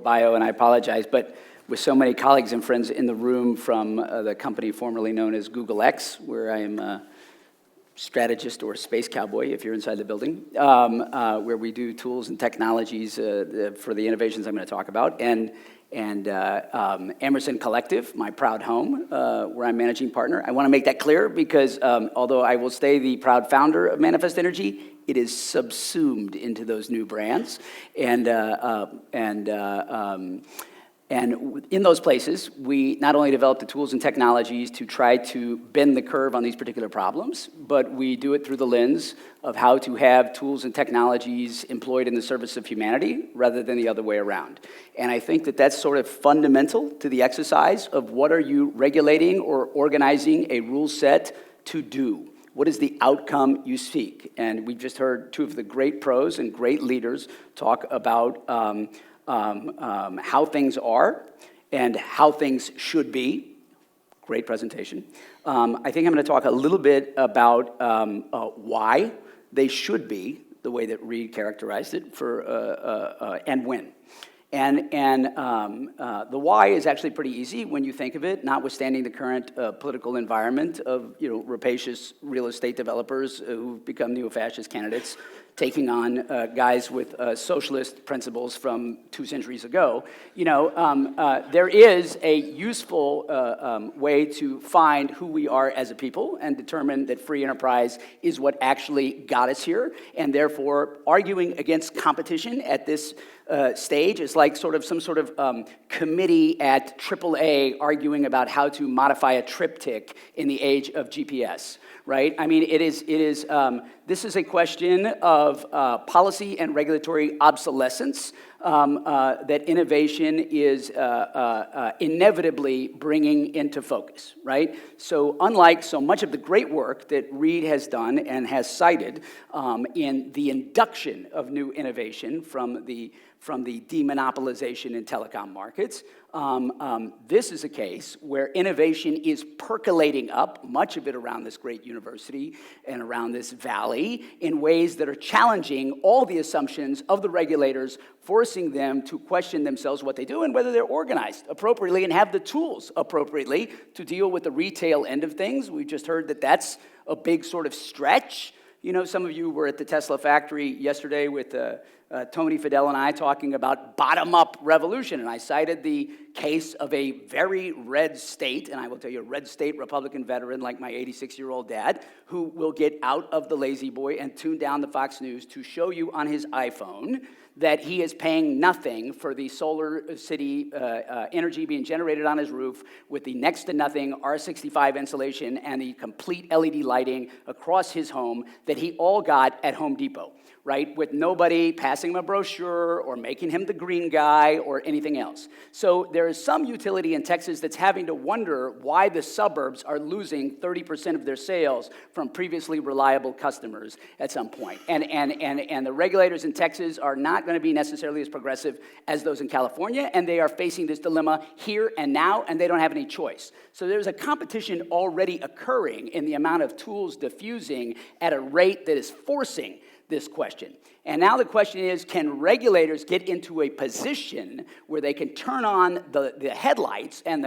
bio, and I apologize, but with so many colleagues and friends in the room from the company formerly known as Google X, where I am a strategist or space cowboy, if you're inside the building, where we do tools and technologies for the innovations I'm going to talk about, and Emerson Collective, my proud home, where I'm managing partner. I want to make that clear because although I will stay the proud founder of Manifest Energy, it is subsumed into those new brands, and in those places, we not only develop the tools and technologies to try to bend the curve on these particular problems, but we do it through the lens of how to have tools and technologies employed in the service of humanity rather than the other way around. And I think that that's sort of fundamental to the exercise of what are you regulating or organizing a rule set to do. What is the outcome you seek? And we've just heard two of the great pros and great leaders talk about how things are and how things should be. Great presentation. I think I'm going to talk a little bit about why they should be the way that Reed characterized it and when. And the why is actually pretty easy when you think of it, notwithstanding the current political environment of rapacious real estate developers who've become neo-fascist candidates, taking on guys with socialist principles from 2 centuries ago. There is a useful way to find who we are as a people and determine that free enterprise is what actually got us here, and therefore arguing against competition at this stage is like some sort of committee at AAA arguing about how to modify a triptych in the age of GPS, right? I mean, this is a question of policy and regulatory obsolescence that innovation is inevitably bringing into focus, right? So unlike so much of the great work that Reed has done and has cited in the induction of new innovation from the demonopolization in telecom markets, this is a case where innovation is percolating up, much of it around this great university and around this valley, in ways that are challenging all the assumptions of the regulators, forcing them to question themselves what they do and whether they're organized appropriately and have the tools appropriately to deal with the retail end of things. We've just heard that that's a big sort of stretch. Some of you were at the Tesla factory yesterday with Tony Fidel and I talking about bottom-up revolution, and I cited the case of a very red state, and I will tell you a red state Republican veteran like my 86-year-old dad, who will get out of the lazy boy and tune down the Fox News to show you on his iPhone that he is paying nothing for the solar city energy being generated on his roof with the next to nothing R65 insulation and the complete LED lighting across his home that he all got at Home Depot, right? With nobody passing him a brochure or making him the green guy or anything else. So there is some utility in Texas that's having to wonder why the suburbs are losing 30% of their sales from previously reliable customers at some point. And the regulators in Texas are not going to be necessarily as progressive as those in California, and they are facing this dilemma here and now, and they don't have any choice. So there's a competition already occurring in the amount of tools diffusing at a rate that is forcing this question. And now the question is, can regulators get into a position where they can turn on the headlights and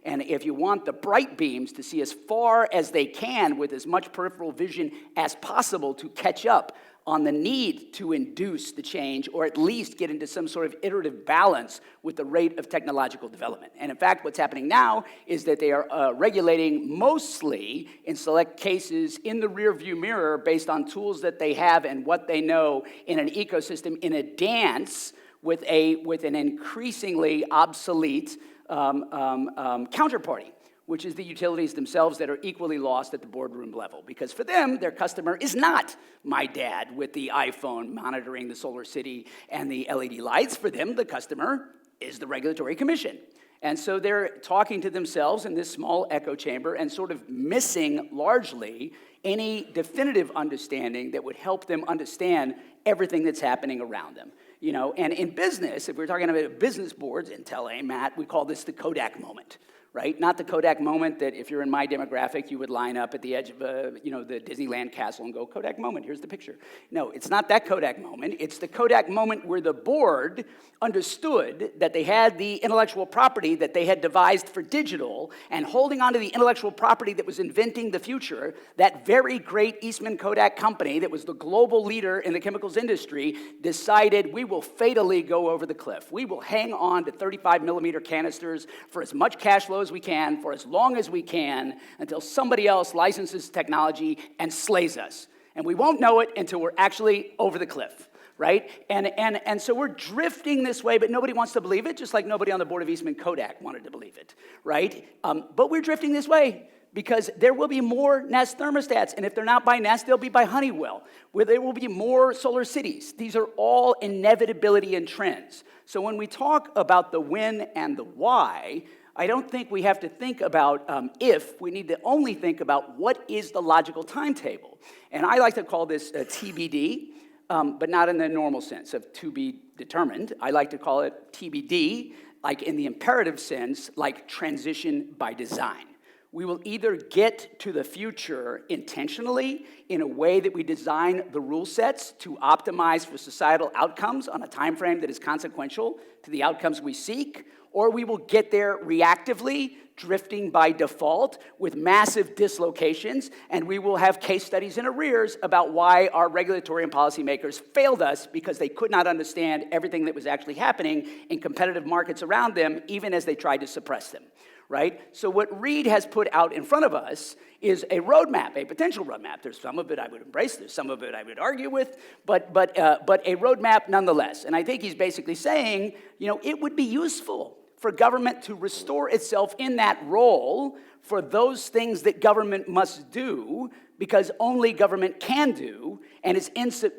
if you want, the bright beams to see as far as they can with as much peripheral vision as possible to catch up on the need to induce the change, or at least get into some sort of iterative balance with the rate of technological development. And in fact, what's happening now is that they are regulating mostly, in select cases, in the rearview mirror based on tools that they have and what they know in an ecosystem in a dance with an increasingly obsolete counterparty, which is the utilities themselves that are equally lost at the boardroom level. Because for them, their customer is not my dad with the iPhone monitoring the solar city and the LED lights. For them, the customer is the regulatory commission. And so they're talking to themselves in this small echo chamber and sort of missing largely any definitive understanding that would help them understand everything that's happening around them. And in business, if we're talking about business boards, Intel, AMAT, we call this the Kodak moment. right? Not the Kodak moment that if you're in my demographic, you would line up at the edge of the Disneyland castle and go, Kodak moment, here's the picture. No, it's not that Kodak moment. It's the Kodak moment where the board understood that they had the intellectual property that they had devised for digital, and holding onto the intellectual property that was inventing the future, that very great Eastman Kodak company that was the global leader in the chemicals industry decided we will fatally go over the cliff. We will hang on to 35 millimeter canisters for as much cash flow as we can, for as long as we can, until somebody else licenses technology and slays us. And we won't know it until we're actually over the cliff, right? And so we're drifting this way, but nobody wants to believe it, just like nobody on the board of Eastman Kodak wanted to believe it, right? But we're drifting this way because there will be more Nest thermostats, and if they're not by Nest, they'll be by Honeywell, where there will be more solar cities. These are all inevitability and trends. So when we talk about the when and the why, I don't think we have to think about if. We need to only think about what is the logical timetable. And I like to call this TBD, but not in the normal sense of to be determined. I like to call it TBD, like in the imperative sense, like transition by design. We will either get to the future intentionally in a way that we design the rule sets to optimize for societal outcomes on a time frame that is consequential to the outcomes we seek, or we will get there reactively, drifting by default with massive dislocations, and we will have case studies in arrears about why our regulatory and policymakers failed us because they could not understand everything that was actually happening in competitive markets around them, even as they tried to suppress them. Right? So what Reed has put out in front of us is a roadmap, a potential roadmap. There's some of it I would embrace, there's some of it I would argue with, but a roadmap nonetheless. And I think he's basically saying, it would be useful for government to restore itself in that role for those things that government must do, because only government can do and is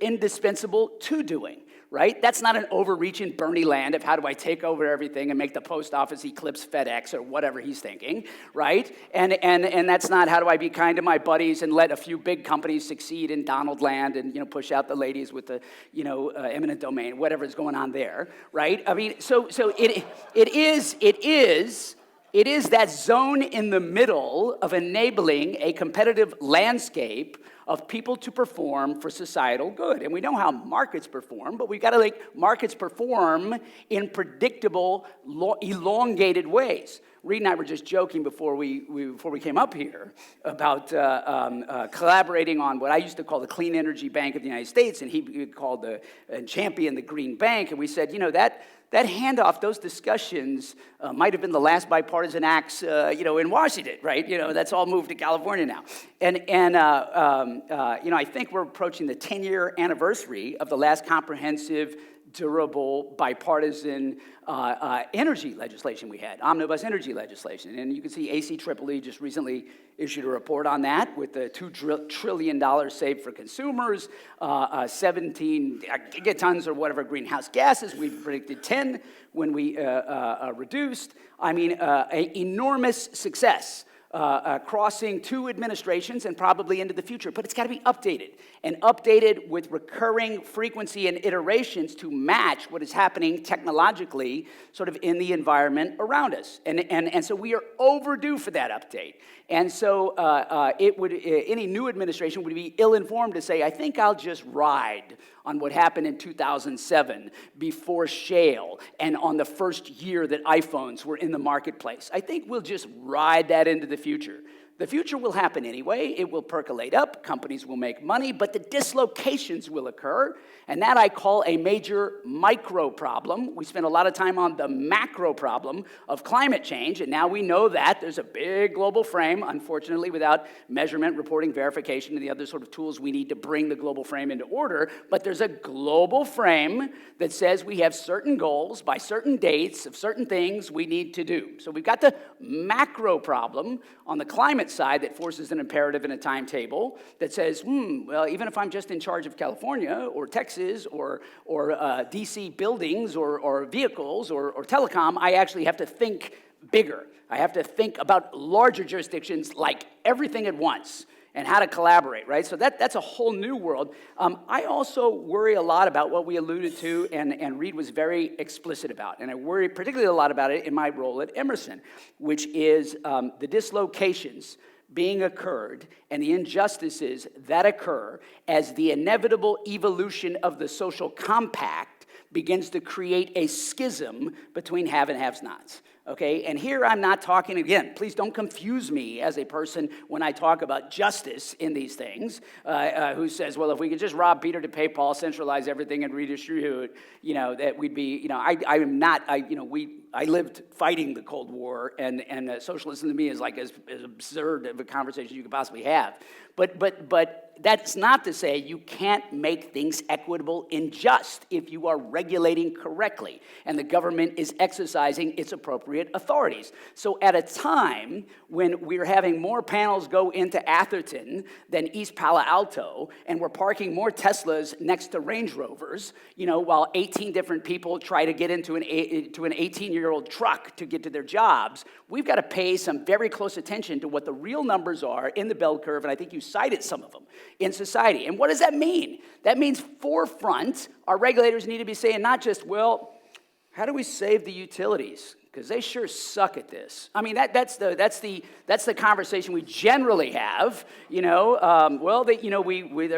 indispensable to doing. Right? That's not an overreaching Bernie land of how do I take over everything and make the post office eclipse FedEx or whatever he's thinking, right? And that's not how do I be kind to my buddies and let a few big companies succeed in Donald land and push out the ladies with the eminent domain, whatever is going on there, right? I mean, so it is that zone in the middle of enabling a competitive landscape of people to perform for societal good. And we know how markets perform, but we've got to make markets perform in predictable, elongated ways. Reed and I were just joking before we came up here about collaborating on what I used to call the Clean Energy Bank of the United States, and he called and championed the Green Bank. And we said, that handoff, those discussions might have been the last bipartisan acts, in Washington, right? That's all moved to California now. And I think we're approaching the 10-year anniversary of the last comprehensive, durable, bipartisan energy legislation we had, omnibus energy legislation. And you can see ACEEE just recently issued a report on that with the $2 trillion saved for consumers, 17 gigatons or whatever greenhouse gases. We predicted 10 when we reduced. I mean, an enormous success. Crossing 2 administrations and probably into the future. But it's got to be updated, and updated with recurring frequency and iterations to match what is happening technologically sort of in the environment around us. And so we are overdue for that update. And so any new administration would be ill-informed to say, I think I'll just ride on what happened in 2007 before shale and on the first year that iPhones were in the marketplace. I think we'll just ride that into the future. The future will happen anyway. It will percolate up. Companies will make money, but the dislocations will occur, and that I call a major micro problem. We spent a lot of time on the macro problem of climate change, and now we know that there's a big global frame, unfortunately, without measurement, reporting, verification, and the other sort of tools we need to bring the global frame into order. But there's a global frame that says we have certain goals by certain dates of certain things we need to do. So we've got the macro problem on the climate side that forces an imperative and a timetable that says, well, even if I'm just in charge of California or Texas or DC buildings or vehicles or telecom, I actually have to think bigger. I have to think about larger jurisdictions like everything at once. and how to collaborate, right? So that's a whole new world. I also worry a lot about what we alluded to, and Reed was very explicit about, and I worry particularly a lot about it in my role at Emerson, which is the dislocations being occurred and the injustices that occur as the inevitable evolution of the social compact begins to create a schism between have and have-nots. Okay, and here I'm not talking, again, please don't confuse me as a person when I talk about justice in these things, who says, well, if we could just rob Peter to pay Paul, centralize everything and redistribute, that we'd be, I lived fighting the Cold War, and socialism to me is like as absurd of a conversation you could possibly have. But that's not to say you can't make things equitable and just if you are regulating correctly and the government is exercising its appropriate authorities. So at a time when we're having more panels go into Atherton than East Palo Alto, and we're parking more Teslas next to Range Rovers, while 18 different people try to get into an 18-year-old truck to get to their jobs, we've got to pay some very close attention to what the real numbers are in the bell curve, and I think you cited some of them in society. And what does that mean? That means forefront, our regulators need to be saying not just, well, how do we save the utilities? Because they sure suck at this. I mean, that's the conversation we generally have. There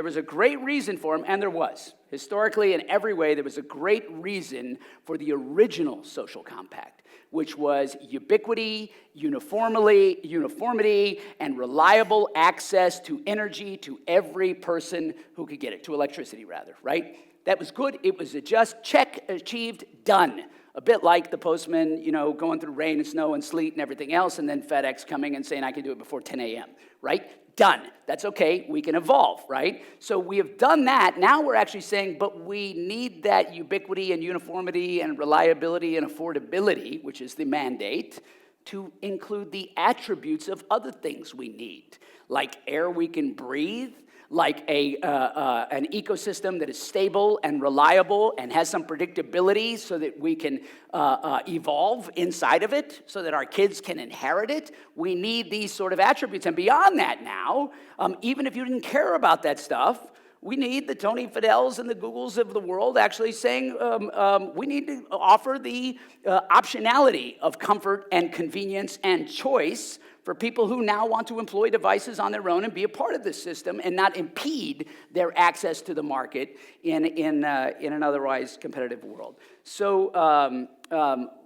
was a great reason for them, and there was. Historically, in every way, there was a great reason for the original social compact, which was ubiquity, uniformity, and reliable access to energy to every person who could get it, to electricity rather, right? That was good. It was a just check, achieved, done. A bit like the postman, going through rain and snow and sleet and everything else, and then FedEx coming and saying, I can do it before 10 a.m., right? Done. That's okay. We can evolve, right? So we have done that. Now we're actually saying, but we need that ubiquity and uniformity and reliability and affordability, which is the mandate, to include the attributes of other things we need, like air we can breathe, like an ecosystem that is stable and reliable and has some predictability so that we can evolve inside of it, so that our kids can inherit it. We need these sort of attributes. And beyond that now, even if you didn't care about that stuff, we need the Tony Fidels and the Googles of the world actually saying we need to offer the optionality of comfort and convenience and choice for people who now want to employ devices on their own and be a part of this system and not impede their access to the market in an otherwise competitive world. So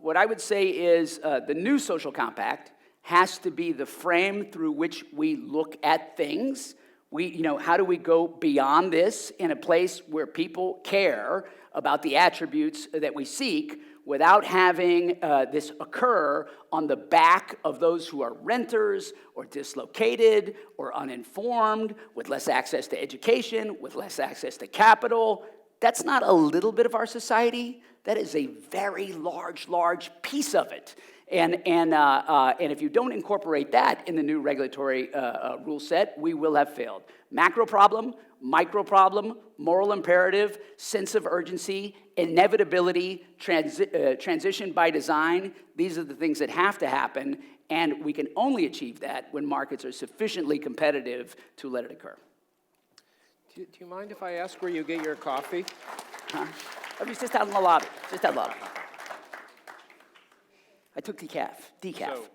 what I would say is the new social compact has to be the frame through which we look at things. How do we go beyond this in a place where people care about the attributes that we seek without having this occur on the back of those who are renters or dislocated or uninformed, with less access to education, with less access to capital? That's not a little bit of our society. That is a very large piece of it. And if you don't incorporate that in the new regulatory rule set, we will have failed. Macro problem, micro problem, moral imperative, sense of urgency, inevitability, transition by design. These are the things that have to happen, and we can only achieve that when markets are sufficiently competitive to let it occur. Do you mind if I ask where you get your coffee? I was just out in the lobby. I took decaf. So,